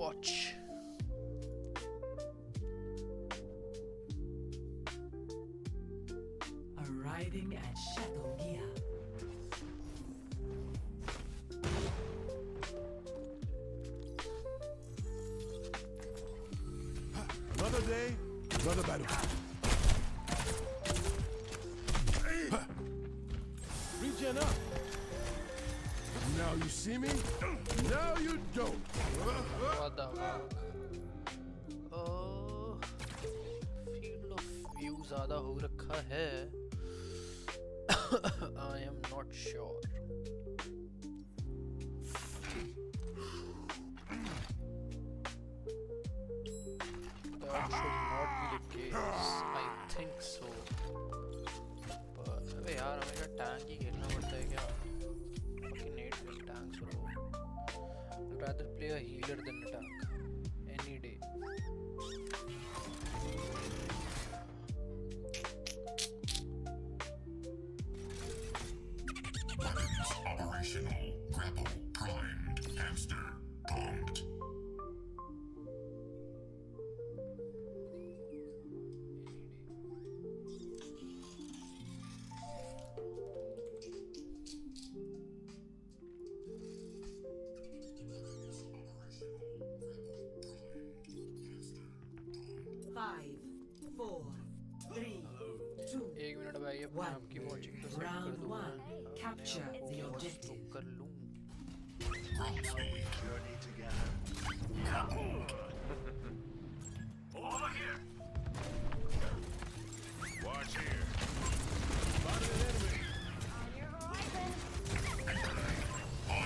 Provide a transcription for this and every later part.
watch. Arriving at Chateau Gia. Another day, another battle. Regen up. Now you see me, now you don't. What the fuck? Field of view ज़्यादा हो रखा है. I am not sure. That should not be the case. I think so. But अबे यार हमेशा tank ही खेलना पड़ता है क्या? Fucking hate playing tanks, bro. I'd rather play a healer than a tank any day. Weapons operational. Grapple primed. Hamster pumped. Five, four, three, two, एक minute भाई अपने आप की वॉचिंग तो सेट कर round दूँ one. Capture the तो objective. कर लूँ. Roll speed. Grappled. Watch here. Spotted an enemy.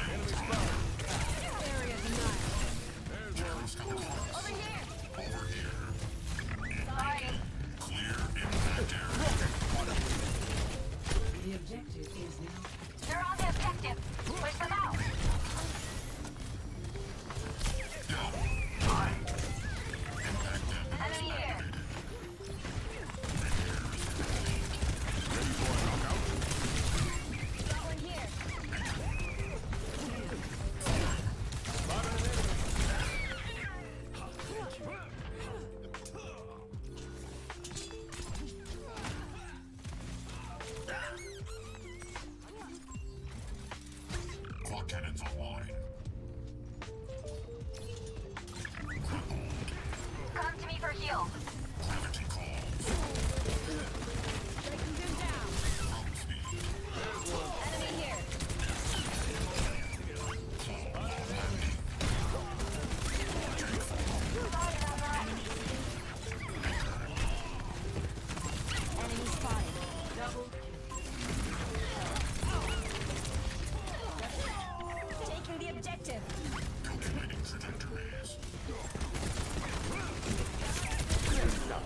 Enemy spotted. Area denied. There's one. Over here. Over here. Sorry. Clear impact area. The objective is now. They're on the objective. Push them out. Enemy here. Ready for a knockout? Got one here. Spotted an enemy. Clock cannons online. Grappled. Come to me for heal. Gravity calls. Breaking them down. Roll speed. Enemy here. Enemy spotted. Taking the objective. Calculating trajectories. Enemy here.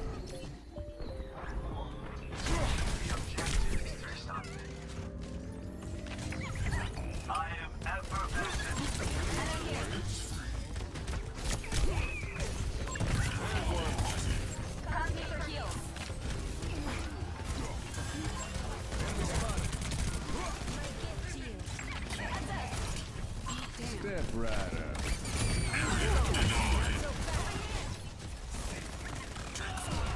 Come to me for heal. Might get to you. Heads up. Step right up.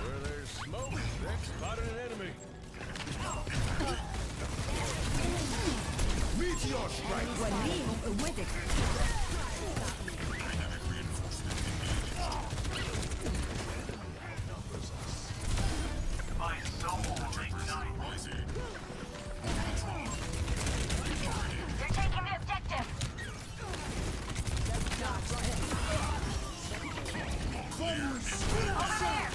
Where there's smoke, Rex spotted an enemy. Meteor strike. with it. You're taking the objective. Over there.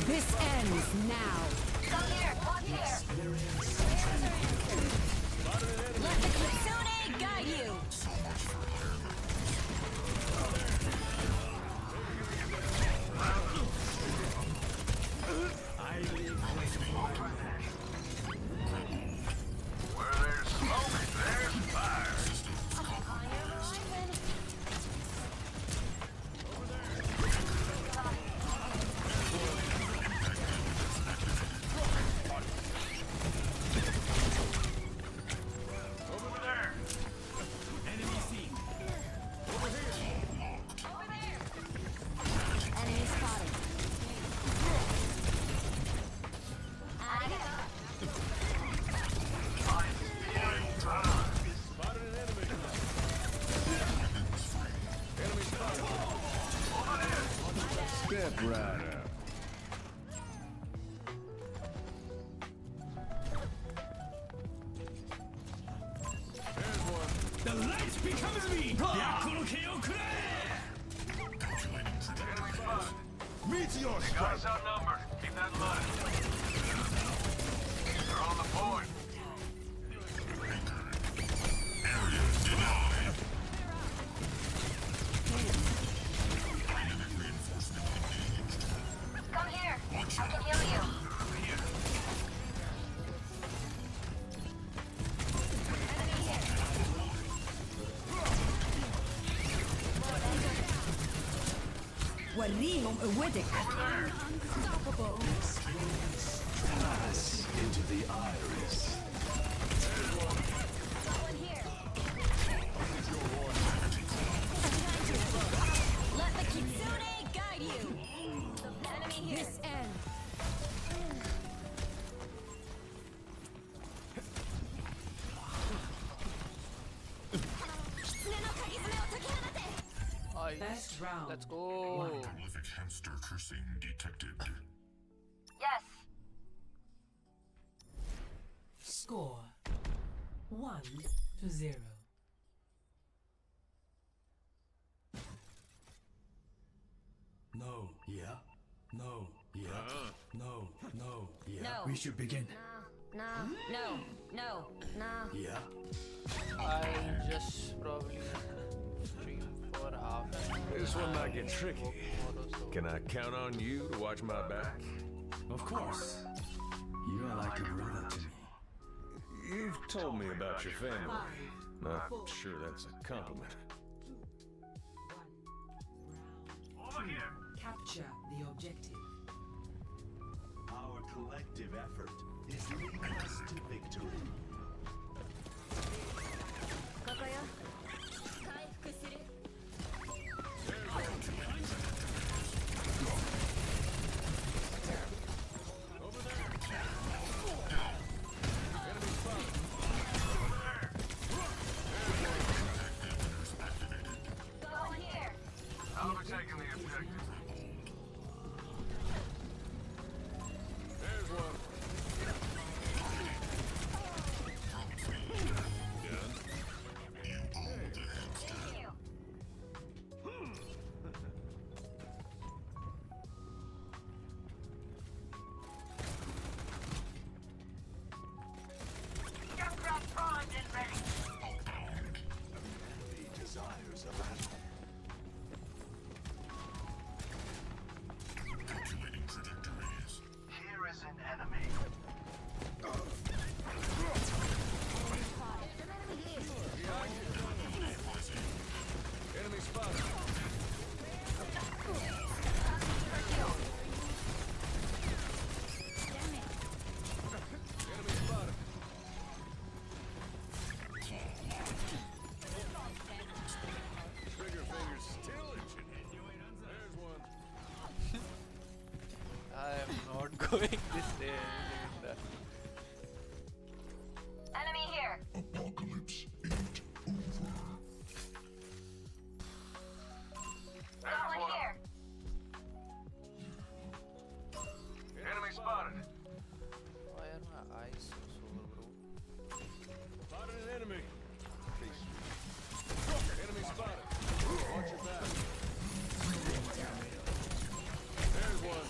This ends now. Come here. Watch here. Let the Kitsune guide you. Step right up. There's one. The light becomes me! Meteor strike. Guys outnumbered. Keep that in mind. They're on the point. Area denied. Reinforcement engaged. Come here. Watch I out. can heal you. Enemy here. وريهم قوتك. Unstoppable. Into the iris. Someone here. Let the kitsune guide you. Enemy here. This end. Nice. Best round. Let's go. Prolific hamster cursing detected. Yes. Score 1-0. No, yeah. No, yeah. No, no, yeah. No. We should begin. No. Yeah. I'll just probably stream for half an hour. This one might get tricky. Tomorrow, so- Can I count on you to watch my back? Of course. You are like a brother to me. You've told me about your family. 5, Not 4, sure that's a compliment. 1. Round 2. Capture the objective. Our collective effort is leading us to victory. ここよ。回復する。 Go here. Overtaking the objective. There's one. Thank you. Junkrat primed and ready. He desires a battle. Calculating trajectories. Here is an enemy. Enemy spotted. Enemy spotted. Trigger fingers still itching. There's one. I am not going this way. Enemy here. Apocalypse ain't over. Someone here. Enemy spotted. Why are my eyes so sore, bro? Spotted an enemy. Enemy spotted. Watch your back. There's one.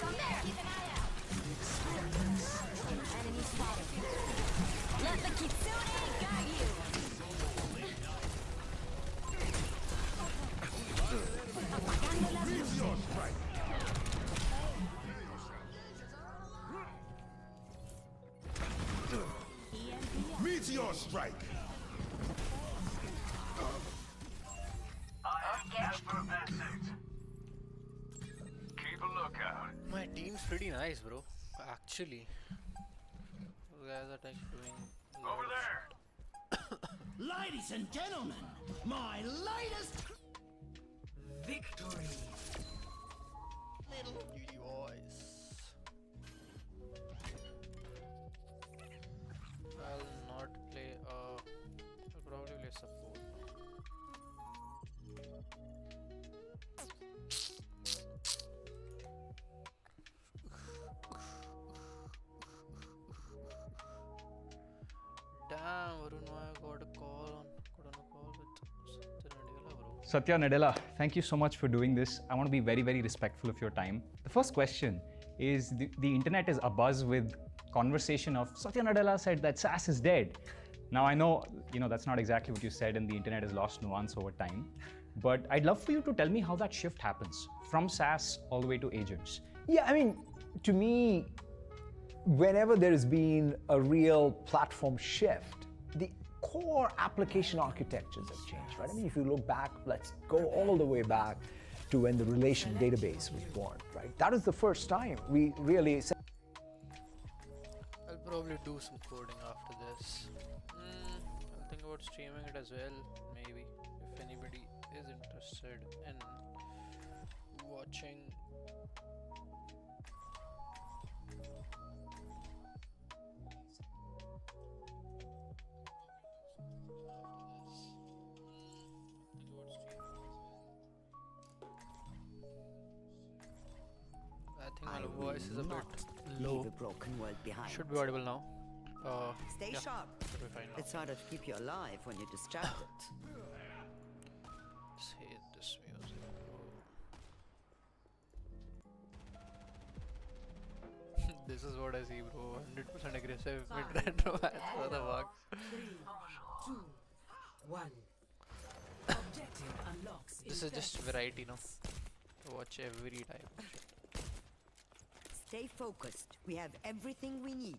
Come there. Keep an eye out. Enemy spotted. Let the kitsune guide you. Meteor strike. Meteor strike. I am Casper Vincent. Keep a lookout. My team's pretty nice, bro. Actually, those guys are like doing. Over lots. there. Ladies and gentlemen, my latest. Victory. Little cutie boys. I'll not play. I'll probably play support. Satya Nadella, thank you so much for doing this. I want to be very, very respectful of your time. The first question is the internet is abuzz with conversation of Satya Nadella said that SAS is dead. Now I know, that's not exactly what you said and the internet has lost nuance over time. But I'd love for you to tell me how that shift happens from SAS all the way to agents. Yeah, I mean, to me, whenever there has been a real platform shift, the core application architectures have changed, right? I mean, if you look back, let's go all the way back to when the relation database was born, right? That is the first time we really said. I'll probably do some coding after this. I'll think about streaming it as well, maybe, if anybody is interested in watching. I think my voice is a bit low. Leave a broken world behind. Should be audible now. Stay yeah, sharp. should be fine now. It's harder to keep you alive when you're distracted. Just hate this music. This is what I see, bro. 100% aggressive mid-retro match. What the fuck? 3, 2, 1. Objective unlocks. This is just variety, no? Watch every type. Stay focused. We have everything we need.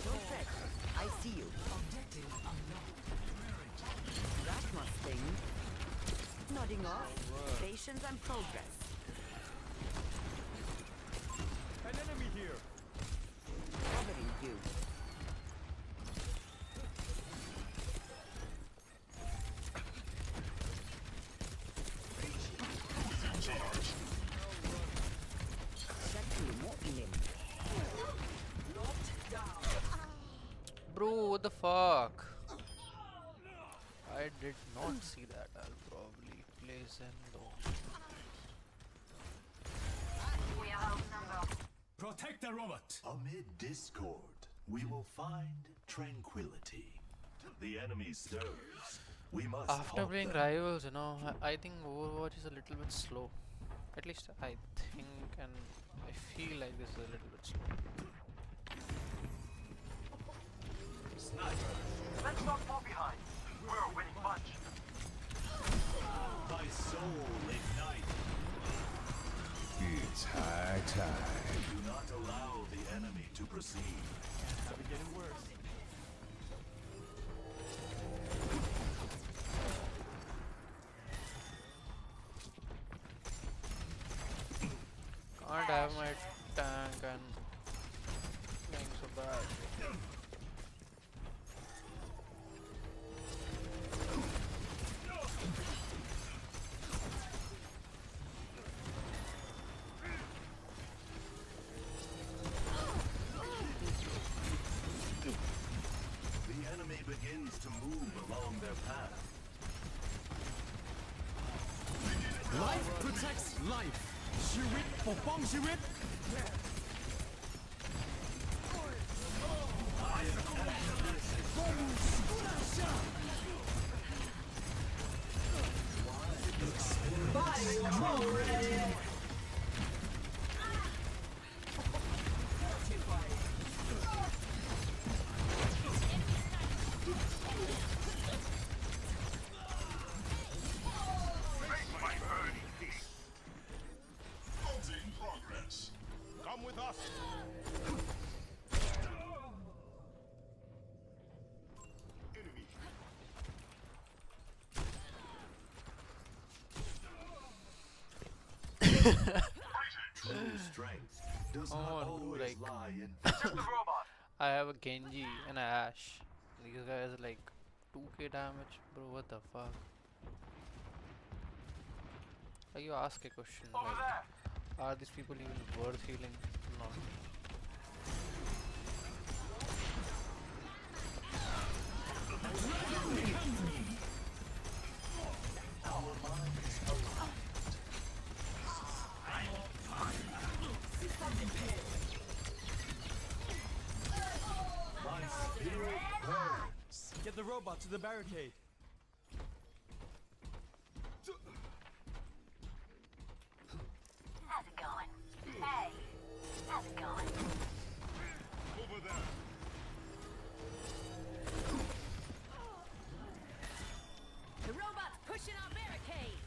Perfect. I see you. Objective unlocked. That must sting. Nodding off. Patience and progress. An enemy here. Covering you. Bro, what the fuck? I did not see that. I'll probably play Zen though. Protect the robot. Amid discord, we will find tranquility. The enemy stirs. We must After halt playing them. Rivals, I think Overwatch is a little bit slow. At least I think and I feel like this is a little bit slow. Let's not fall behind. We're a winning bunch. My soul ignite. It's high time. Do not allow the enemy to proceed. It's getting worse. Can't have my tank and playing so bad. The enemy begins to move along their path. Life protects life. ชีวิตปกป้องชีวิต Halting progress. Come with us. Enemy. True strength does Oh, not dude, always like- lie in Just the robot. I have a Genji and a Ashe. These guys are like 2k damage, bro. What the fuck? Like, you ask a question Over like, there. are these people even worth healing? No. robot to the barricade. How's it going? Hey, how's it going? Over there. The robot's pushing our barricade.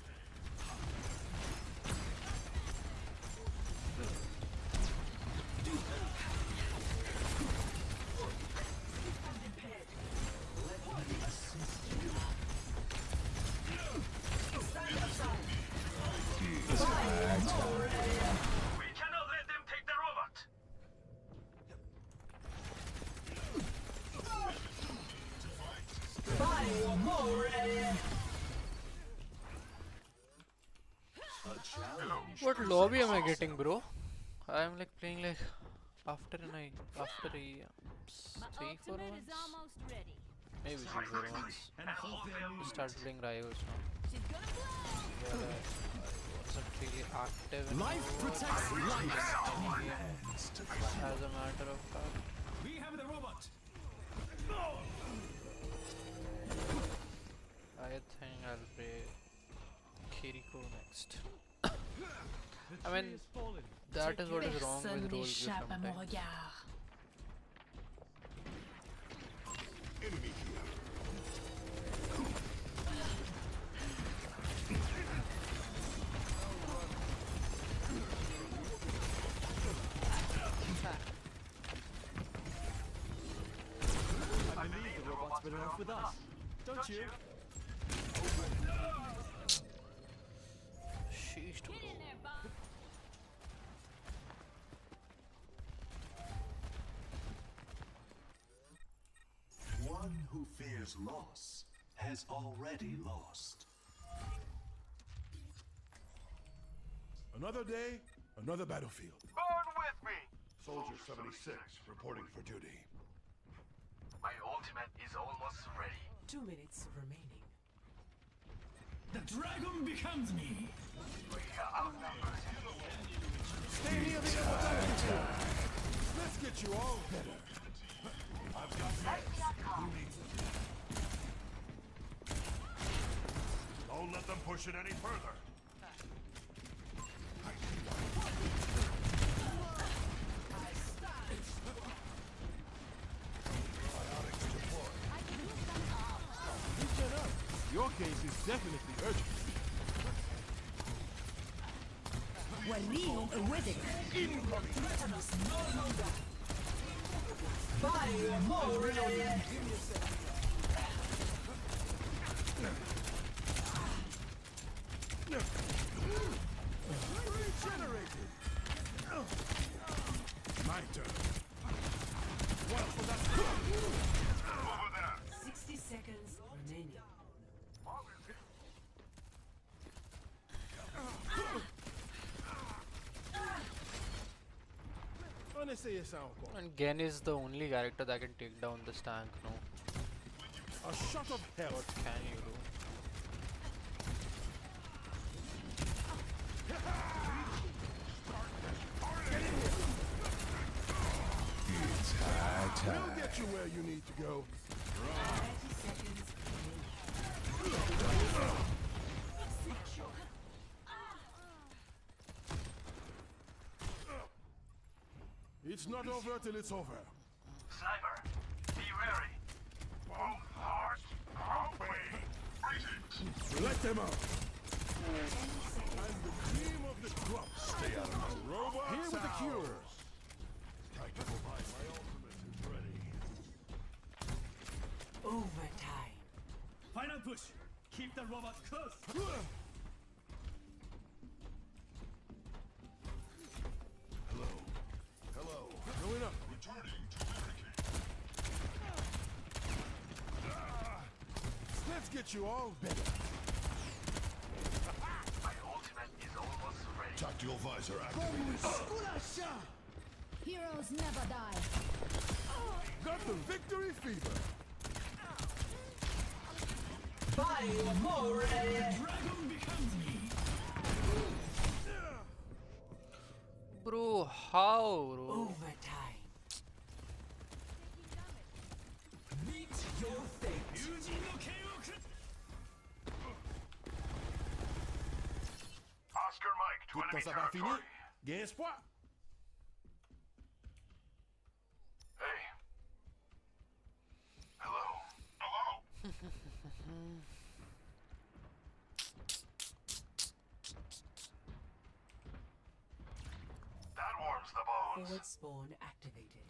We cannot let them take the robot. A challenge. What lobby am I getting, bro? I'm like playing like after a 3-4 Ultimate is months. almost ready. Maybe 3-4 months. And hold their I started playing rivals now. She's gonna blow. Where I wasn't really active in Life protects life. as a matter of fact. We have the robot. I think I'll play Kiriko next. I mean, that is what is wrong with role play sometimes. Enemy here. I believe the robot's better off with us. Don't you? Sheesh, Get in there, Bob. One who fears loss has already lost. Another day, another battlefield. Burn with me. Soldier 76 reporting for duty. My ultimate is almost ready. 2 minutes remaining. The dragon becomes me. We are outnumbered. Stay near the other battlefield. Let's get you all better. I've got this. Don't let them push it any further. Regen up. Your case is definitely urgent. ولي وذك. Regenerated. My turn. Well, for that. Over there. 60 seconds remaining. Honestly, it sounds cool. And Gen is the only character that can take down this tank, no? A shot of hell. What can you do? We'll get you where you need to go. 30 seconds It's not over till it's over. Sniper, be wary. Both hearts, away. Greetings. Let them out. And the cream of the crop. Stay out of my robot. Here with the cures. Tactical mind. My ultimate is ready. overtime. Final push. Keep the robot close. Hello. Hello. Going up. Returning to barricade. Let's get you all better. My ultimate is almost ready. Tactical visor activated. Heroes never die. Got the victory fever. Dragon becomes me. Bro, how, bro? Overtime. Meet your fate. Tout quand ça va finir, gain espoir. Hey. Hello. That warms the bones. Forward spawn activated.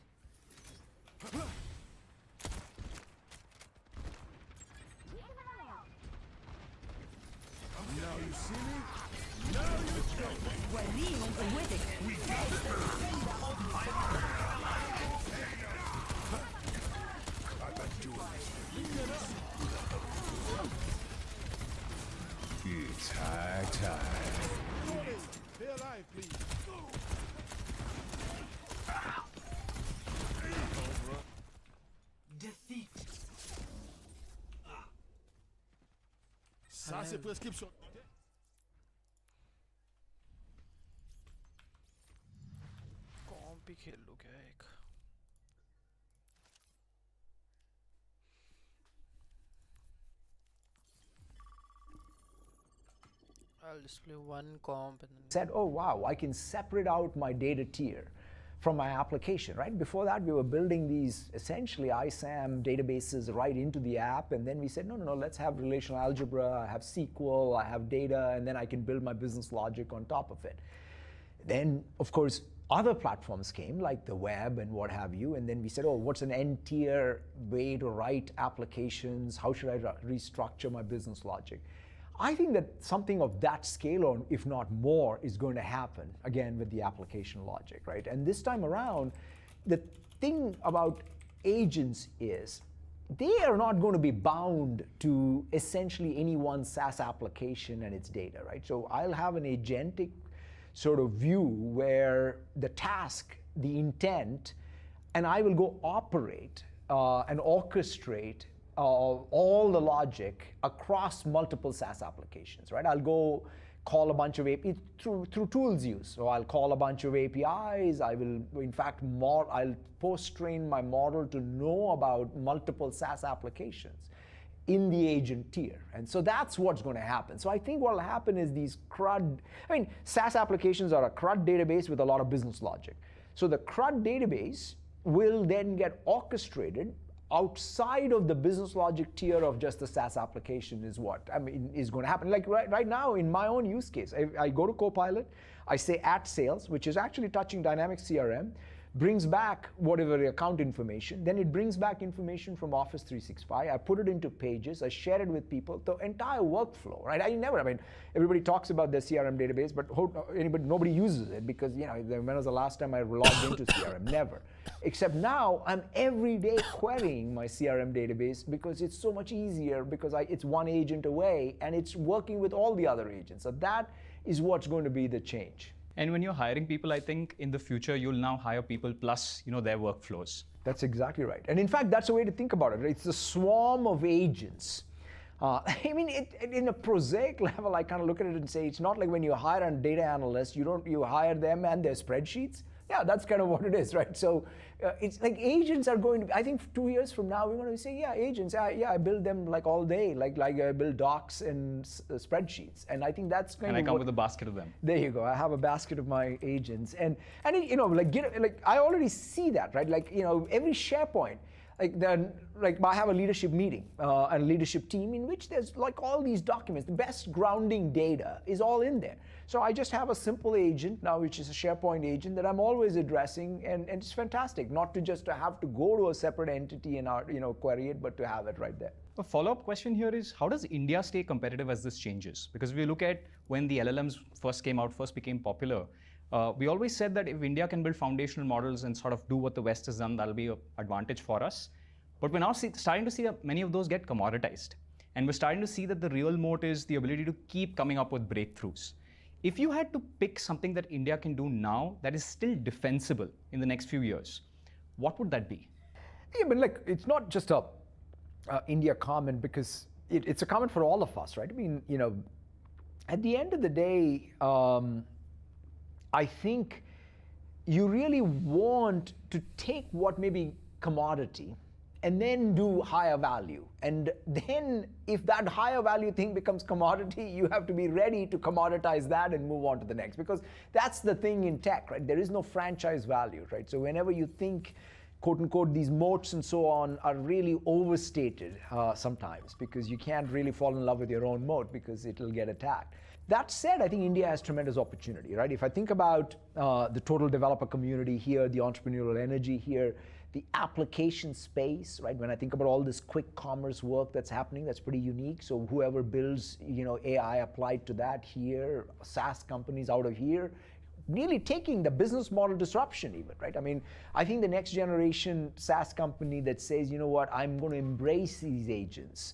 Now you see me? Now you go. We got it. I got to It's high time. Stay alive, please. Defeat. Ça, c'est prescription. कॉम्प भी खेल लो क्या एक I'll display one comp and then Said, oh wow, I can separate out my data tier from my application, right? Before that, we were building these essentially ISAM databases right into the app, and then we said, no, let's have relational algebra, I have SQL, I have data, and then I can build my business logic on top of it. Then, of course, other platforms came, like the web and what have you, and then we said, oh, what's an N-tier way to write applications? How should I restructure my business logic? I think that something of that scale, or if not more, is going to happen, again, with the application logic, right? And this time around, the thing about agents is they are not going to be bound to essentially any one SaaS application and its data, right? So I'll have an agentic sort of view where the task, the intent, and I will go operate and orchestrate all the logic across multiple SaaS applications, right? I'll go call a bunch of APIs through tools use. So I'll call a bunch of APIs. I will, in fact, I'll post-train my model to know about multiple SaaS applications in the agent tier. And so that's what's going to happen. So I think what will happen is these SaaS applications are a CRUD database with a lot of business logic. So the CRUD database will then get orchestrated outside of the business logic tier of just the SaaS application is what is going to happen. Like right now in my own use case, I go to Copilot, I say @sales, which is actually touching Dynamics CRM, brings back whatever the account information, then it brings back information from Office 365, I put it into Pages, I share it with people, the entire workflow, right? Everybody talks about their CRM database, but nobody uses it because, when was the last time I logged into CRM? Never. Except now, I'm every day querying my CRM database because it's so much easier because it's one agent away and it's working with all the other agents. So that is what's going to be the change. And when you're hiring people, I think in the future, you'll now hire people plus, their workflows. That's exactly right. And in fact, that's a way to think about it. It's a swarm of agents. In a prosaic level, I kind of look at it and say, it's not like when you hire a data analyst, you hire them and their spreadsheets. Yeah, that's kind of what it is, right? So it's like agents are going to be, I think 2 years from now, we're going to say, yeah, agents, I build them like all day, like I build docs and spreadsheets. And I think that's kind of And I come with a basket of them. There you go. I have a basket of my agents. And I already see that, right? Every SharePoint, I have a leadership meeting and a leadership team in which there's all these documents. The best grounding data is all in there. So I just have a simple agent now, which is a SharePoint agent that I'm always addressing, and it's fantastic not to just have to go to a separate entity and query it, but to have it right there. A follow-up question here is, how does India stay competitive as this changes? Because if we look at when the LLMs first became popular, we always said that if India can build foundational models and sort of do what the West has done, that'll be an advantage for us. But we're now starting to see that many of those get commoditized. And we're starting to see that the real moat is the ability to keep coming up with breakthroughs. If you had to pick something that India can do now that is still defensible in the next few years, what would that be? Yeah, but it's not just a India comment because it's a comment for all of us, right? At the end of the day, I think you really want to take what may be commodity and then do higher value. And then if that higher value thing becomes commodity, you have to be ready to commoditize that and move on to the next, because that's the thing in tech, right? There is no franchise value, right? So whenever you think, quote unquote, these moats and so on are really overstated sometimes, because you can't really fall in love with your own moat because it'll get attacked. That said, I think India has tremendous opportunity, right? If I think about the total developer community here, the entrepreneurial energy here, the application space, right? When I think about all this quick commerce work that's happening, that's pretty unique. So whoever builds, AI applied to that here, SaaS companies out of here, really taking the business model disruption even, right? I mean, I think the next generation SaaS company that says, you know what, I'm going to embrace these agents.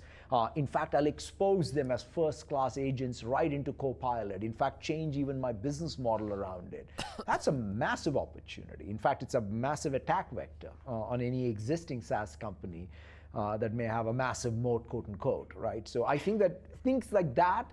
In fact, I'll expose them as first-class agents right into Copilot. In fact, change even my business model around it. That's a massive opportunity. In fact, it's a massive attack vector on any existing SaaS company that may have a massive moat, quote unquote, right? So I think that things like that,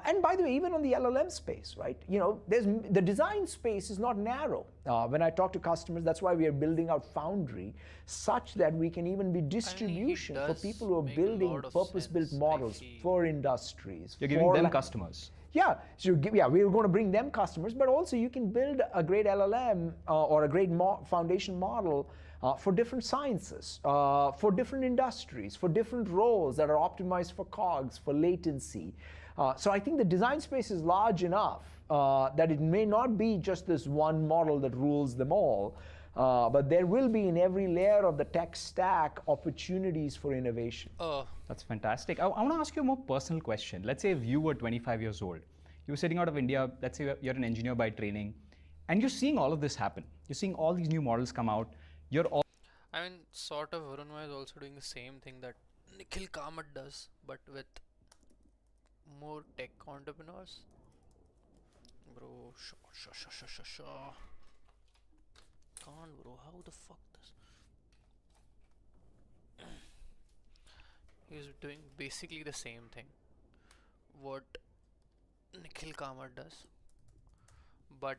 and by the way, even on the LLM space, right? The design space is not narrow. When I talk to customers, that's why we are building out Foundry, such that we can even be distribution for people who are building purpose-built models for industries. You're giving them customers. Yeah, so we're going to bring them customers, but also you can build a great LLM or a great foundation model for different sciences, for different industries, for different roles that are optimized for COGS, for latency. So I think the design space is large enough that it may not be just this one model that rules them all, but there will be in every layer of the tech stack opportunities for innovation. That's fantastic. I want to ask you a more personal question. Let's say if you were 25 years old, you were sitting out of India, let's say you're an engineer by training, and you're seeing all of this happen. You're seeing all these new models come out. I mean, sort of, Varunma is also doing the same thing that Nikhil Kamath does, but with more tech entrepreneurs. Bro, sure. Can't, bro. How the fuck this? He's doing basically the same thing what Nikhil Kamath does, but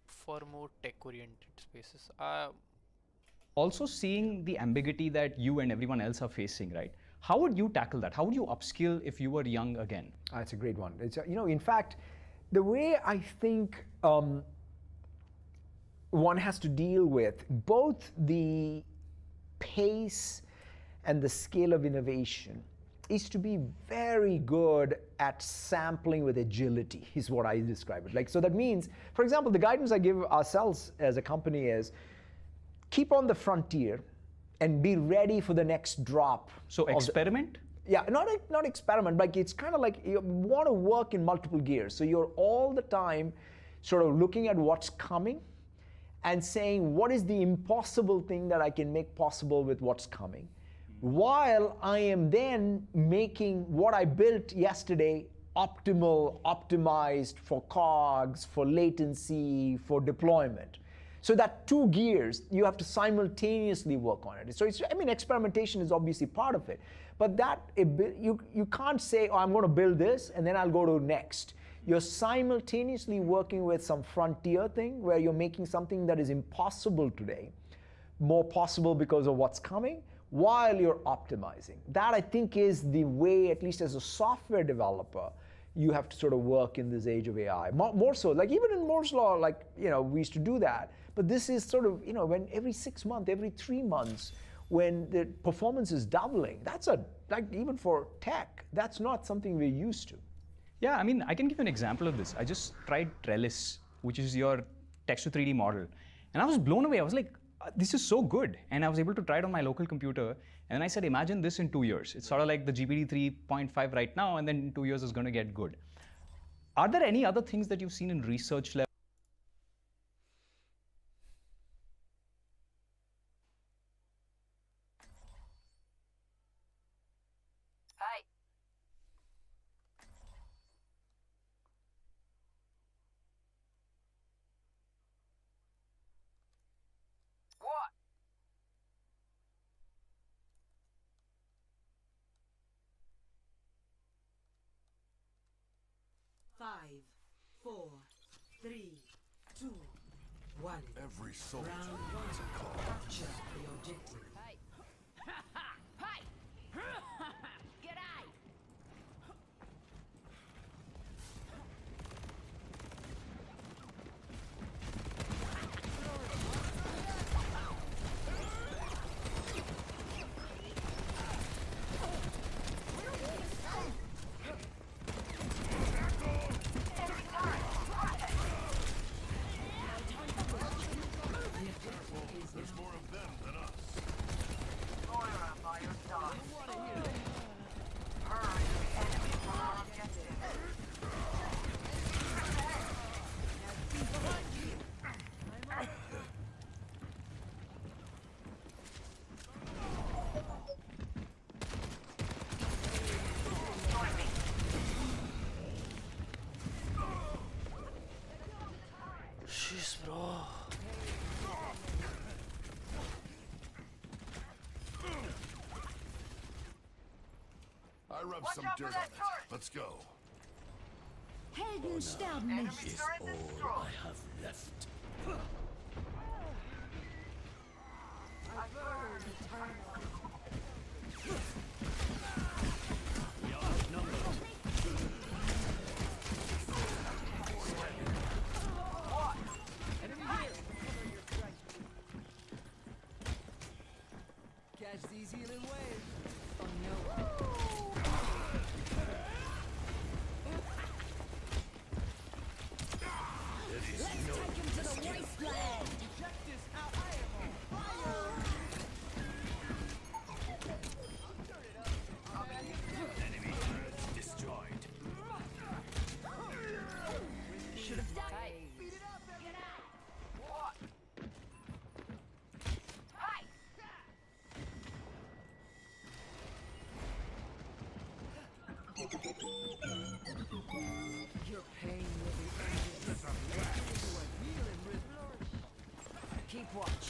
for more tech-oriented spaces. Also seeing the ambiguity that you and everyone else are facing, right? How would you tackle that? How would you upskill if you were young again? That's a great one. It's, in fact, the way I think one has to deal with both the pace and the scale of innovation is to be very good at sampling with agility, is what I describe it. So that means, for example, the guidance I give ourselves as a company is keep on the frontier and be ready for the next drop. So experiment? Yeah, not experiment, but it's kind of like you want to work in multiple gears. So you're all the time sort of looking at what's coming and saying, what is the impossible thing that I can make possible with what's coming? While I am then making what I built yesterday optimized for COGS, for latency, for deployment. So that two gears, you have to simultaneously work on it. So experimentation is obviously part of it. But you can't say, oh, I'm going to build this and then I'll go to next. You're simultaneously working with some frontier thing where you're making something that is impossible today more possible because of what's coming, while you're optimizing. That, I think, is the way, at least as a software developer, you have to sort of work in this age of AI. More so, like even in Moore's Law, we used to do that. But this is sort of, when every 6 months, every 3 months, when the performance is doubling, that's even for tech, that's not something we're used to. Yeah, I can give you an example of this. I just tried Trellis, which is your text to 3D model. And I was blown away. I was like, this is so good. And I was able to try it on my local computer. And I said, imagine this in 2 years. It's sort of like the GPT 3.5 right now, and then in 2 years it's going to get good. Are there any other things that you've seen in research level? Hi. What? 5, 4, 3, 2, 1. Every soldier Round needs a 1. cause. Capture the objective. Hi. Jeez, bro. I rub some dirt on it. Let's go. Helden sterben nicht. Enemy turret destroyed. have left. Catch these healing waves. Oh no. Let's take him to the wasteland. Objectives out. I am on fire. Destroyed. Should have died. Your pain will be ended. Into a healing rhythm. Keep watch.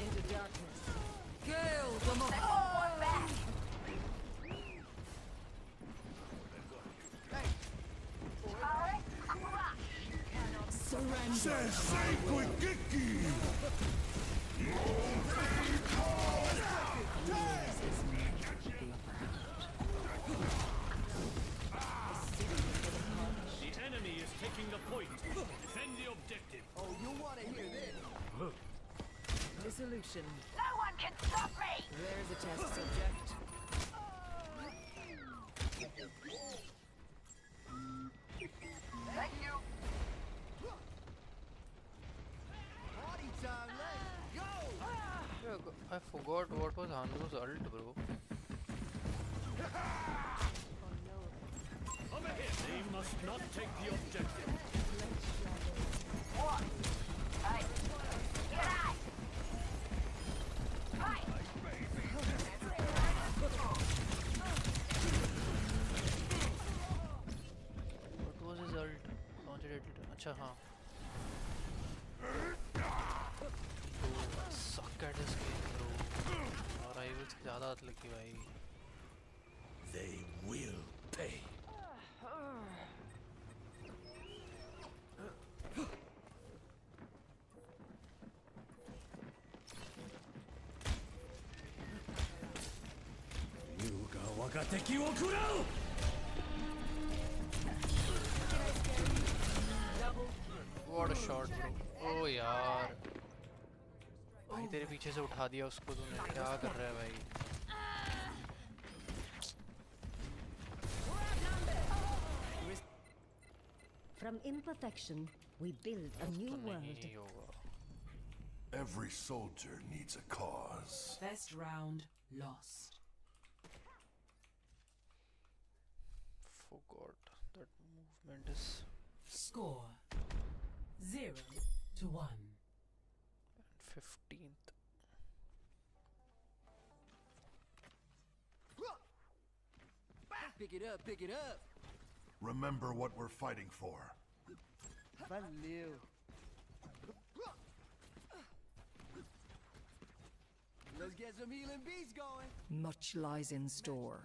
Into darkness. Kill them all. Surrender. The enemy is taking the point. Defend the objective. Oh, you want to hear this? Dissolution. No one can stop me! There's a test subject. Thank you. Party time, let's go! I forgot what was Hanzo's ult, bro. Come ahead. They must not take the objective. What? Hey! Get out! Hey! What was his ult? Launched it. Acha, हाँ. Bro, I suck at this game, bro. और rivals की ज़्यादा हाथ लगी भाई. They will pay. Yuga wagateki wo kurau! What a shot, bro. Oh यार. भाई तेरे पीछे से उठा दिया उसको तूने. क्या कर रहा है भाई? From imperfection, we build a new world. नहीं होगा. Every soldier needs a cause. First round lost. Forgot that movement is. Score 0-1. 15th. Pick it up, pick it up. Remember what we're fighting for. Valeu. Let's get some healing beats going. Much lies in store.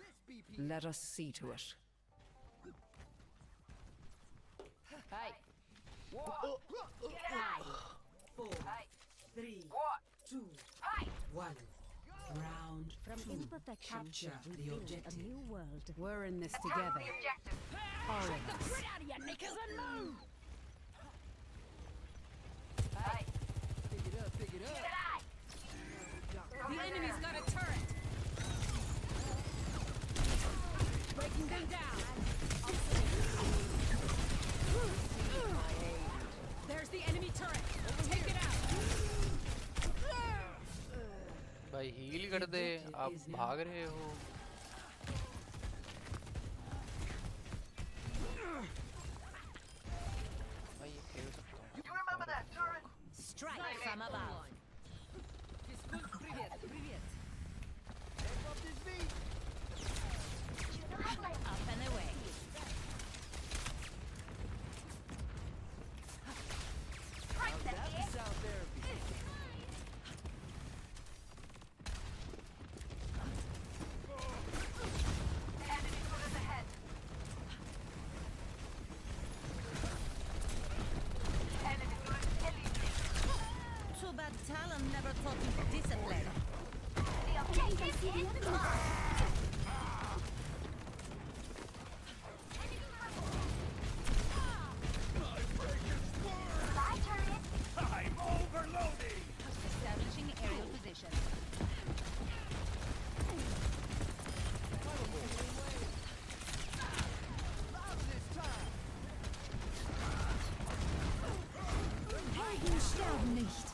Let us see to it. Hey! Get out. 4, 3, 2, 1. Round From imperfection, Capture we the build objective. a new world. We're in this together. The objective! All of Get us. out of your knickers and move! Hey! Pick it up, pick it Get up. out! The enemy's got a turret. Breaking them down! There's the enemy turret. Take it out. भाई heal कर दे. आप भाग रहे हो. भाई ये खेल सकता हूँ. You remember that turret? Strike from above! Привет, привет. Talking discipline. The objective is I'm overloading! establishing aerial position. Helden sterben nicht.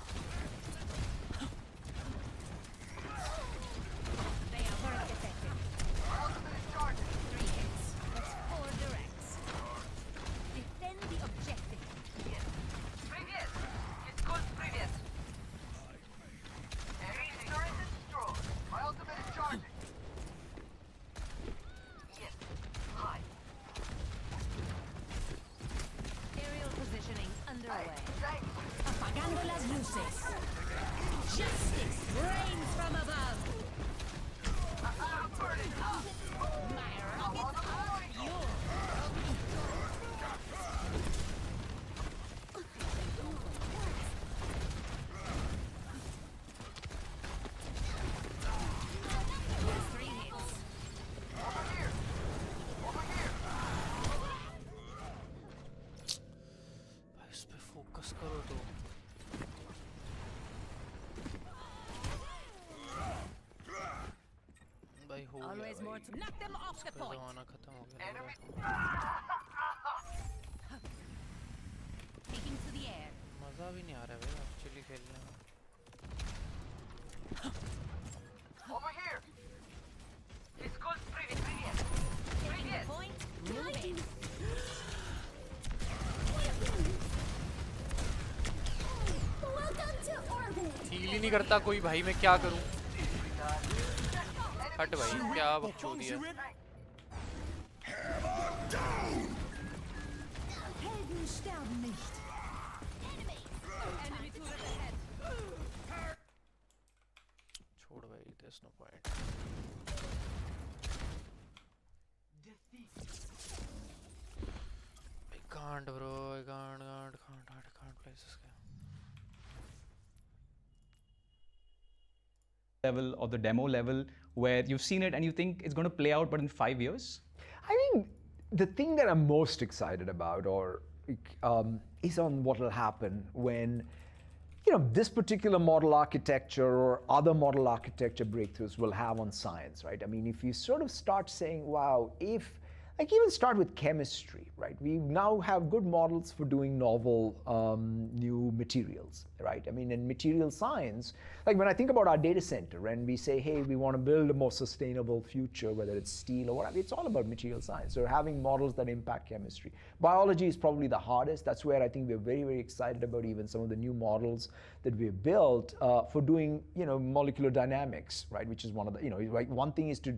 They are very effective. 3 hits. That's 4 directs. Defend the objective. Привет! It's good привет! Enemy turret is destroyed. My ultimate is charging. Yes. Hi. Aerial positioning underway. Thanks. Apagando las luces. Justice reigns from above. I'm burning up. My rockets are yours. Three hits. Over here. Over here. भाई इस पे focus करो तो भाई हो गया Always more to knock them off the इसका point. जमाना खत्म हो गया लग Enemy. रहा है। Taking to the air. मजा भी नहीं आ रहा है भाई एक्चुअली खेलने में Over here. It's good привет. Привет. Taking the point. Moving. Welcome to orbit. Heal ही नहीं करता कोई भाई मैं क्या करूं हट भाई क्या बकचोदी है Helden sterben nicht. Enemy turret ahead. छोड़ भाई there's no point I can't bro I can't play this game Level or the demo level where you've seen it and you think it's going to play out, but in 5 years? I think the thing that I'm most excited about, is on what will happen when, this particular model architecture or other model architecture breakthroughs will have on science, right? I mean, if you sort of start saying, wow, even start with chemistry, right? We now have good models for doing novel new materials, right? I mean, in material science, like when I think about our data center and we say, hey, we want to build a more sustainable future, whether it's steel or whatever, it's all about material science. So having models that impact chemistry. Biology is probably the hardest. That's where I think we're very, very excited about even some of the new models that we've built for doing, molecular dynamics, right? Which is one of the, like one thing is to,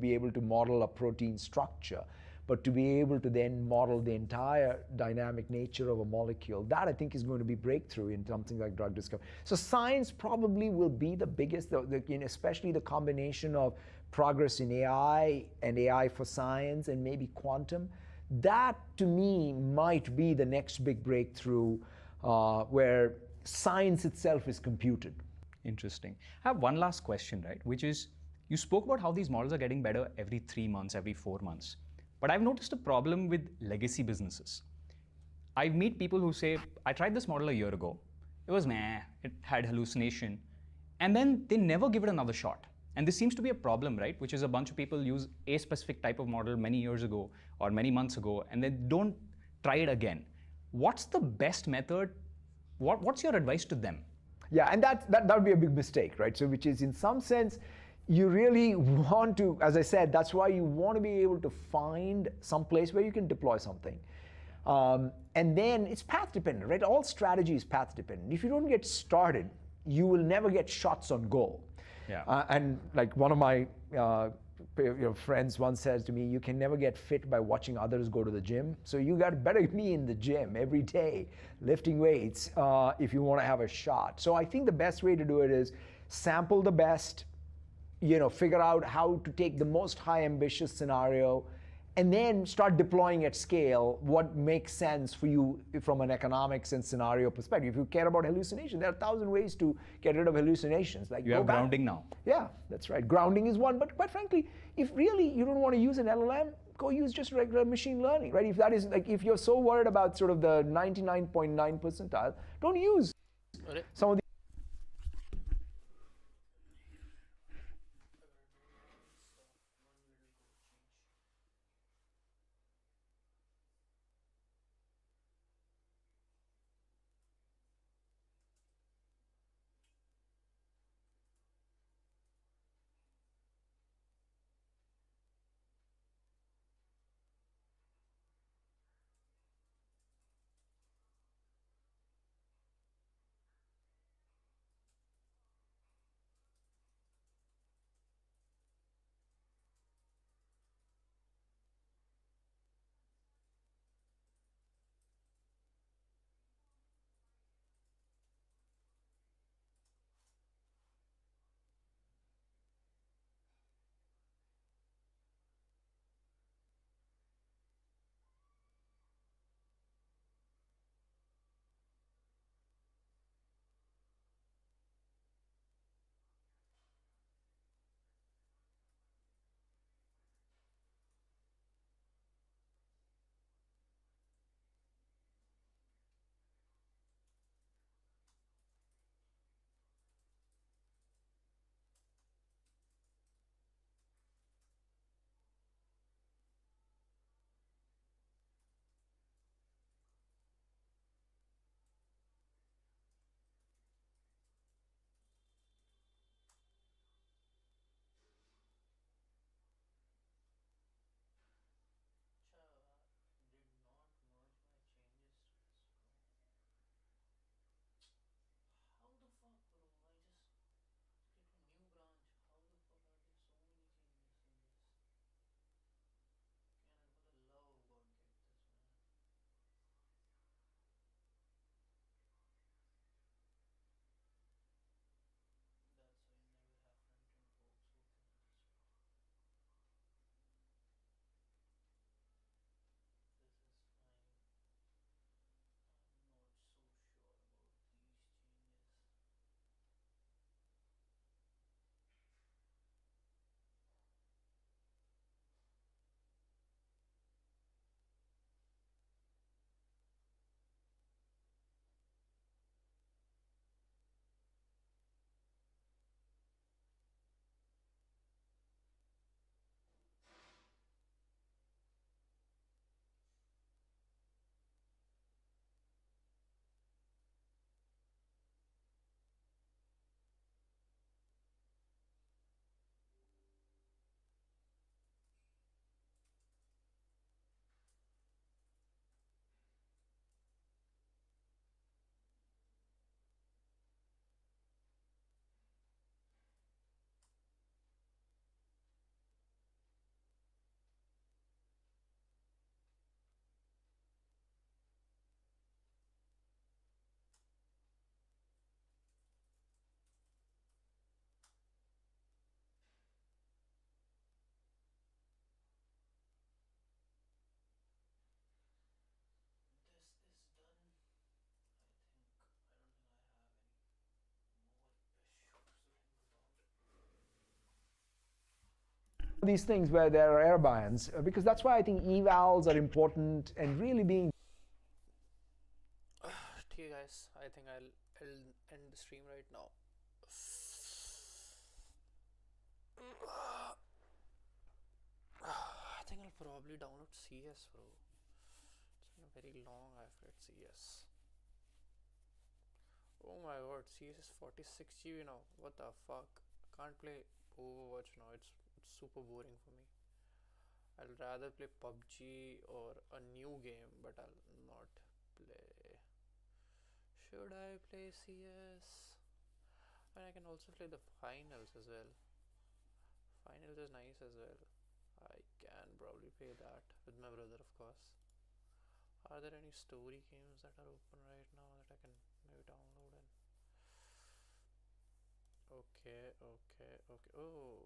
be able to model a protein structure. But to be able to then model the entire dynamic nature of a molecule, that I think is going to be breakthrough in something like drug discovery. So science probably will be the biggest, especially the combination of progress in AI and AI for science and maybe quantum. That to me might be the next big breakthrough where science itself is computed. Interesting. I have one last question, right? Which is, you spoke about how these models are getting better every 3 months, every 4 months. But I've noticed a problem with legacy businesses. I meet people who say, I tried this model a year ago. It was meh, it had hallucination. And then they never give it another shot. And this seems to be a problem, right? Which is a bunch of people use a specific type of model many years ago or many months ago, and they don't try it again. What's the best method? What's your advice to them? Yeah, and that would be a big mistake, right? So which is in some sense, you really want to, as I said, that's why you want to be able to find some place where you can deploy something. And then it's path dependent, right? All strategy is path dependent. If you don't get started, you will never get shots on goal. Yeah. And like one of my friends once says to me, you can never get fit by watching others go to the gym. So you got better be in the gym every day, lifting weights, if you want to have a shot. So I think the best way to do it is sample the best, figure out how to take the most high ambitious scenario and then start deploying at scale what makes sense for you from an economics and scenario perspective. If you care about hallucination, there are 1,000 ways to get rid of hallucinations. Like You have grounding now. Yeah, that's right. Grounding is one, but quite frankly, if really you don't want to use an LLM, go use just regular machine learning, right? If that is like, if you're so worried about sort of the 99.9 percentile, don't use some of the these things where there are error bands, because that's why I think evals are important and really being. Okay, guys, I think I'll end the stream right now. I think I'll probably download CS, bro. It's been very long I've played CS. Oh my god, CS is 46 GB now. What the fuck? Can't play Overwatch now. It's super boring for me. I'll rather play PUBG or a new game, but I'll not play. Should I play CS? And I can also play the finals as well. Finals is nice as well. I can probably play that with my brother, of course. Are there any story games that are open right now that I can maybe download and okay. Oh,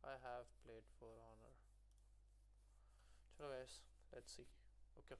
I have played For Honor. Chalo guys, let's see. Okay.